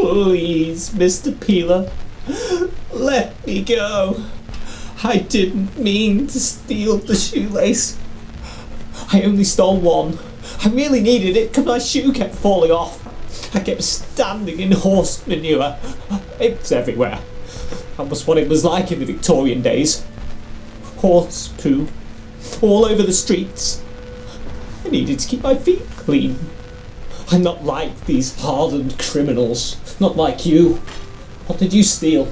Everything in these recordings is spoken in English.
Please, Mr. Peeler, let me go. I didn't mean to steal the shoelace. I only stole one. I really needed it because my shoe kept falling off. I kept standing in horse manure. It was everywhere. That was what it was like in the Victorian days. Horse poo all over the streets. I needed to keep my feet clean. I'm not like these hardened criminals. Not like you. What did you steal?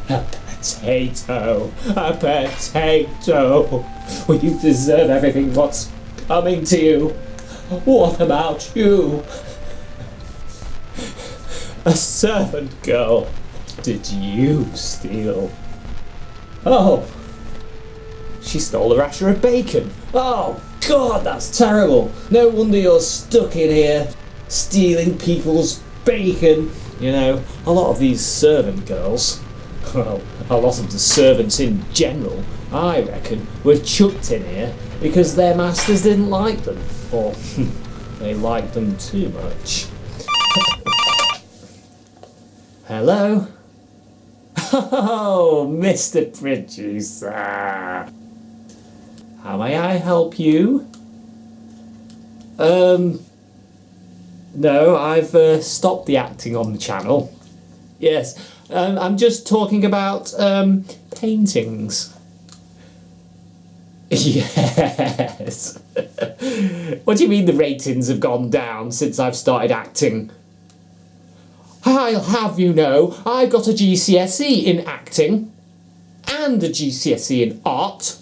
A potato. A potato. Well, you deserve everything what's coming to you. What about you? A servant girl. Did you steal? Oh. She stole a rasher of bacon. Oh, God, that's terrible. No wonder you're stuck in here, stealing people's bacon. You know, a lot of these servant girls, well, a lot of the servants in general, I reckon, were chucked in here because their masters didn't like them. Or they liked them too much. Hello? Oh, Mr. Producer. How may I help you? No, I've stopped the acting on the channel. Yes, I'm just talking about paintings. Yes. What do you mean the ratings have gone down since I've started acting? I'll have you know, I got a GCSE in acting and a GCSE in art.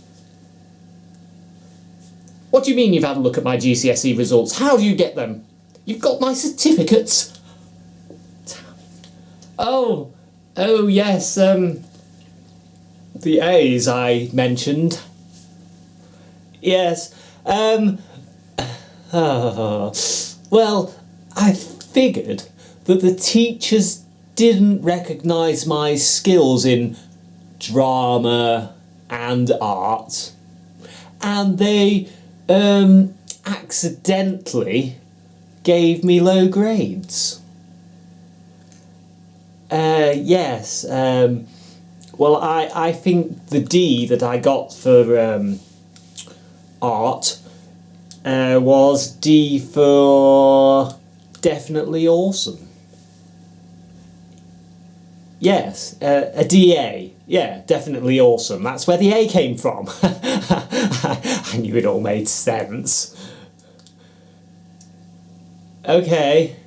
What do you mean you've had a look at my GCSE results? How do you get them? You've got my certificates. Oh yes, the A's I mentioned. Yes, well, I figured that the teachers didn't recognise my skills in drama and art, and they accidentally gave me low grades. Yes, well, I think the D that I got for art was D for definitely awesome. Yes, a DA. Yeah, definitely awesome. That's where the A came from. I knew it all made sense. Okay.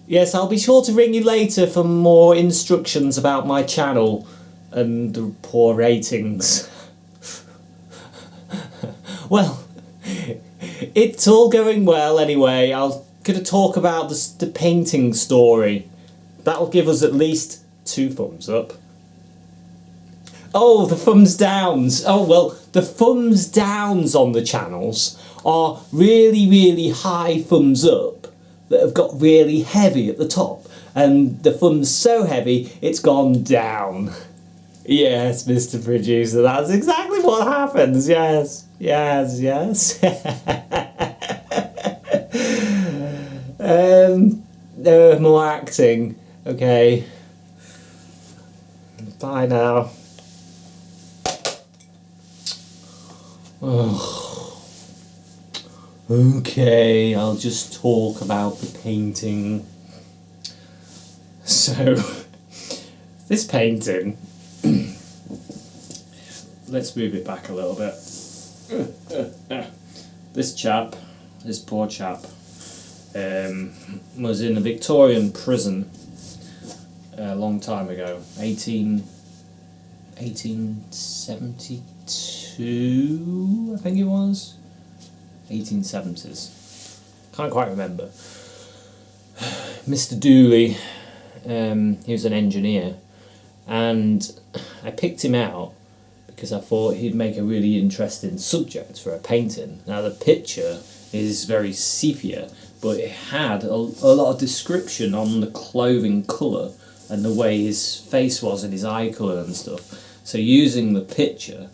Yes, I'll be sure to ring you later for more instructions about my channel and the poor ratings. Well, it's all going well anyway. I'm going to talk about the painting story. That'll give us at least 2 thumbs up. Oh, the thumbs downs. Oh, well, the thumbs downs on the channels are really, really high thumbs up that have got really heavy at the top. And the thumbs so heavy, it's gone down. Yes, Mr. Producer, that's exactly what happens. Yes, yes, yes. No more acting. Okay. Bye now. Oh. Okay, I'll just talk about the painting. So, this painting, let's move it back a little bit. This chap, this poor chap, was in a Victorian prison a long time ago, 1872, I think it was, 1870s, can't quite remember. Mr. Dooley, he was an engineer, and I picked him out because I thought he'd make a really interesting subject for a painting. Now the picture is very sepia, but it had a lot of description on the clothing colour and the way his face was and his eye colour and stuff. So using the picture,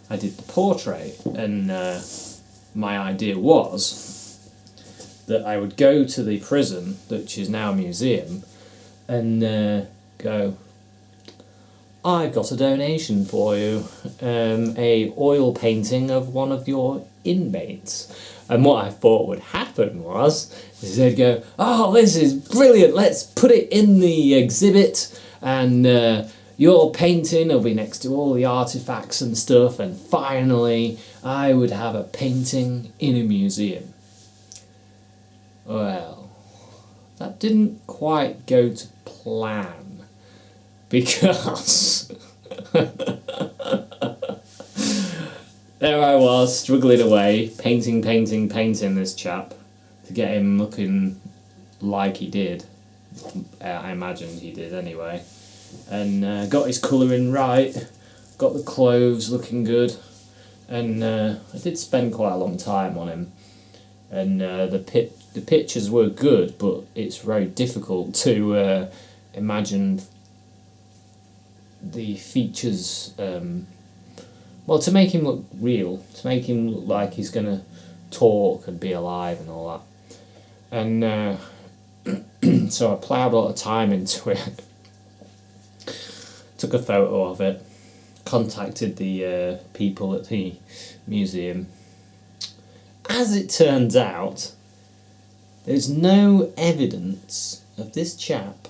I did the portrait, and my idea was that I would go to the prison, which is now a museum, and go, I've got a donation for you, a oil painting of one of your inmates. And what I thought would happen was they'd go, oh, this is brilliant, let's put it in the exhibit, and your painting will be next to all the artifacts and stuff, and finally I would have a painting in a museum. Well, that didn't quite go to plan, because there I was, struggling away, painting this chap to get him looking like he did. I imagined he did anyway. And got his colouring right, got the clothes looking good, and I did spend quite a long time on him. And the pictures were good, but it's very difficult to imagine the features, well, to make him look real, to make him look like he's going to talk and be alive and all that. And so I ploughed a lot of time into it, took a photo of it, contacted the people at the museum. As it turns out, there's no evidence of this chap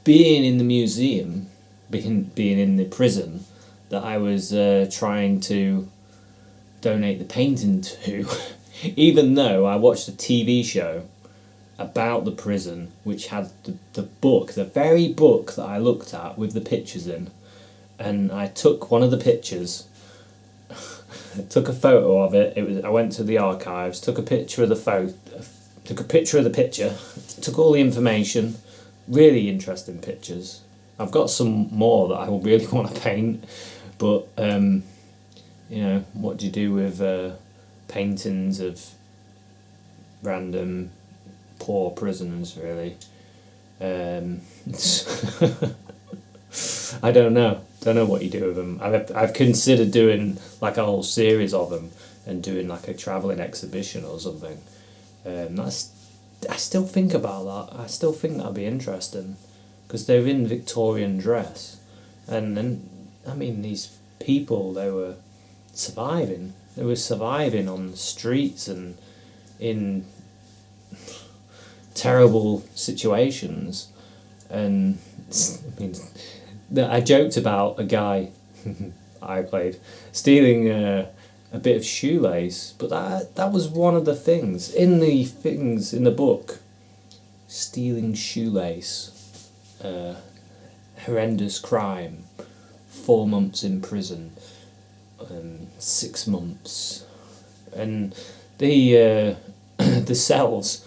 being in the museum, being in the prison that I was trying to donate the painting to, even though I watched a TV show about the prison which had the book, the very book that I looked at with the pictures in, and I took one of the pictures, took a photo of it. I went to the archives, took a picture of the picture, took all the information, really interesting pictures. I've got some more that I really want to paint, but you know, what do you do with paintings of random poor prisoners, really? I don't know what you do with them. I've considered doing like a whole series of them and doing like a travelling exhibition or something. I still think about that. I still think that'd be interesting, because they're in Victorian dress, and I mean, these people, they were surviving. They were surviving on the streets and in terrible situations. And I mean, I joked about a guy I played stealing a bit of shoelace, but that was one of the things in the book. Stealing shoelace, horrendous crime, 4 months in prison, 6 months, and the cells,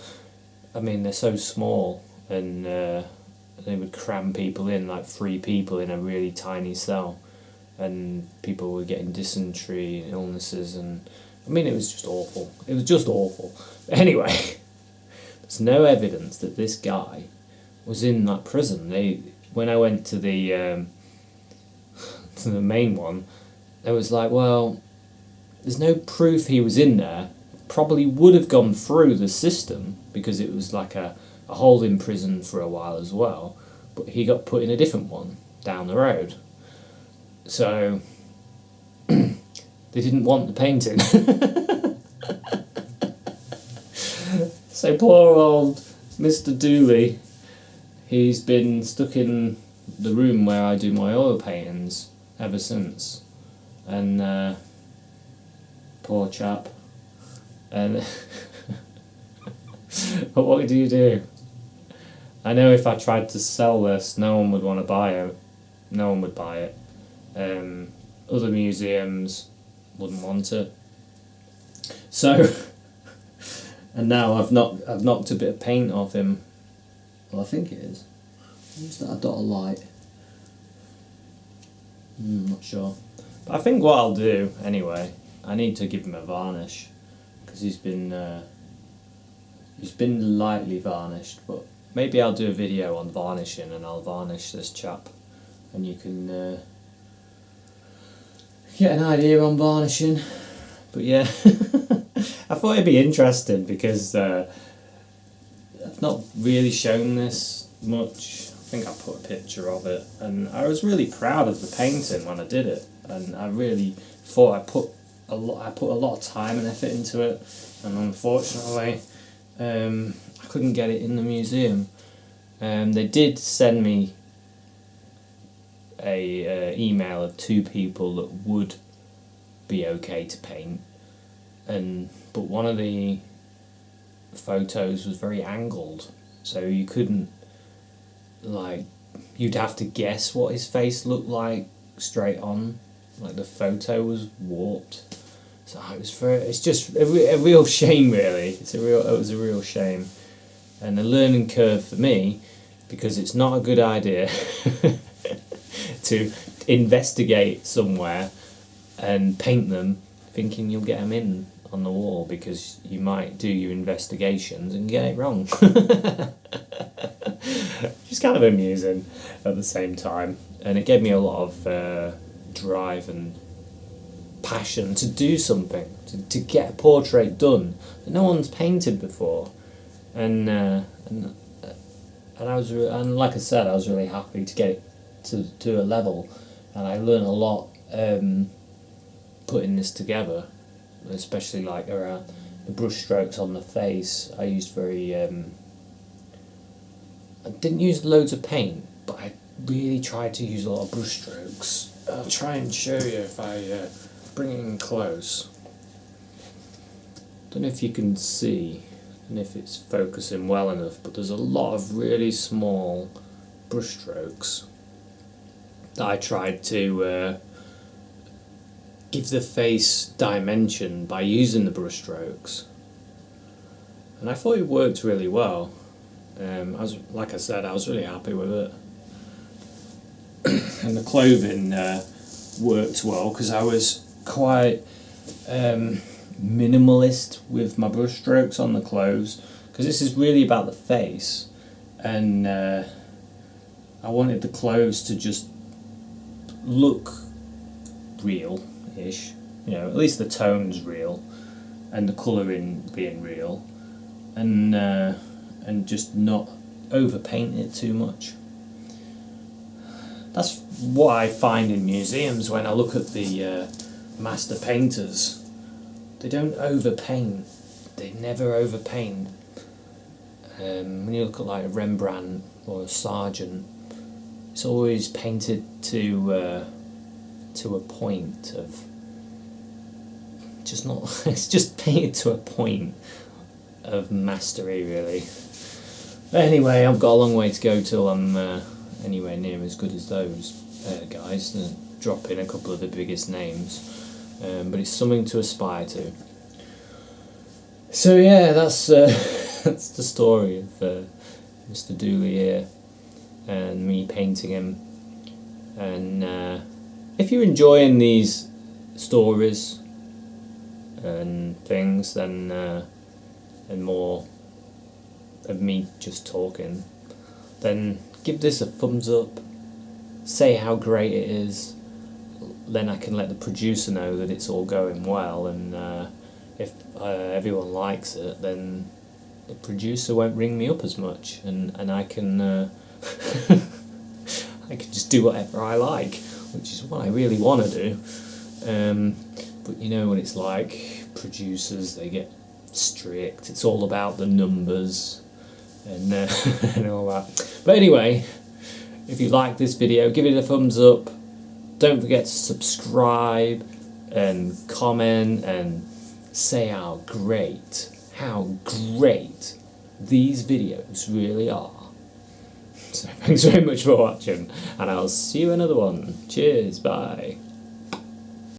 I mean, they're so small, and they would cram people in, like 3 people in a really tiny cell, and people were getting dysentery and illnesses, and I mean, it was just awful. It was just awful. Anyway, there's no evidence that this guy was in that prison. When I went to the main one, they was like, well, there's no proof he was in there. Probably would have gone through the system, because it was like a holding prison for a while as well, but he got put in a different one down the road. So they didn't want the painting. So poor old Mr. Dooley, he's been stuck in the room where I do my oil paintings ever since. And poor chap. And but what do you do? I know if I tried to sell this, no one would want to buy it. No one would buy it. Other museums wouldn't want it. So, and now I've knocked a bit of paint off him. Well, I think it is. Is that a dot of light? Not sure. But I think what I'll do anyway, I need to give him a varnish, because he's been lightly varnished. But maybe I'll do a video on varnishing, and I'll varnish this chap, and you can get an idea on varnishing. But yeah, I thought it'd be interesting, because I've I've not really shown this much. I think I put a picture of it, and I was really proud of the painting when I did it, and I really thought I put a lot of time and effort into it, and unfortunately I couldn't get it in the museum. They did send me a email of 2 people that would be okay to paint, but one of the photos was very angled, so you couldn't, like, you'd have to guess what his face looked like straight on, like the photo was warped. So it's just a real shame, really. It was a real shame, and a learning curve for me, because it's not a good idea to investigate somewhere and paint them thinking you'll get them in on the wall, because you might do your investigations and get it wrong. It's kind of amusing at the same time, and it gave me a lot of drive and passion to do something, to get a portrait done that no one's painted before, and like I said, I was really happy to get it to a level, and I learned a lot putting this together, especially like around the brush strokes on the face. I used I didn't use loads of paint, but I really tried to use a lot of brush strokes. I'll try and show you if I bring it in close. Don't know if you can see and if it's focusing well enough, but there's a lot of really small brush strokes that I tried to give the face dimension by using the brush strokes, and I thought it worked really well. Like I said, I was really happy with it, and the clothing worked well because I was quite minimalist with my brush strokes on the clothes, because this is really about the face, and I wanted the clothes to just look real-ish, at least the tone's real and the colouring being real, and just not overpaint it too much. That's what I find in museums when I look at the master painters. They don't overpaint. They never overpaint. When you look at like a Rembrandt or a Sargent, it's always painted to a point of just not. It's just painted to a point of mastery, really. But anyway, I've got a long way to go till I'm anywhere near as good as those guys. Drop in a couple of the biggest names, but it's something to aspire to. So yeah, that's that's the story of Mr. Dooley here, and me painting him. And if you're enjoying these stories and things, then and more of me just talking, then give this a thumbs up, say how great it is, then I can let the producer know that it's all going well, and if everyone likes it, then the producer won't ring me up as much, and I can I can just do whatever I like, which is what I really want to do. But you know what it's like, producers, they get strict, it's all about the numbers and and all that. But anyway, if you like this video, give it a thumbs up, don't forget to subscribe and comment and say how great these videos really are. So thanks very much for watching, and I'll see you in another one. Cheers, bye.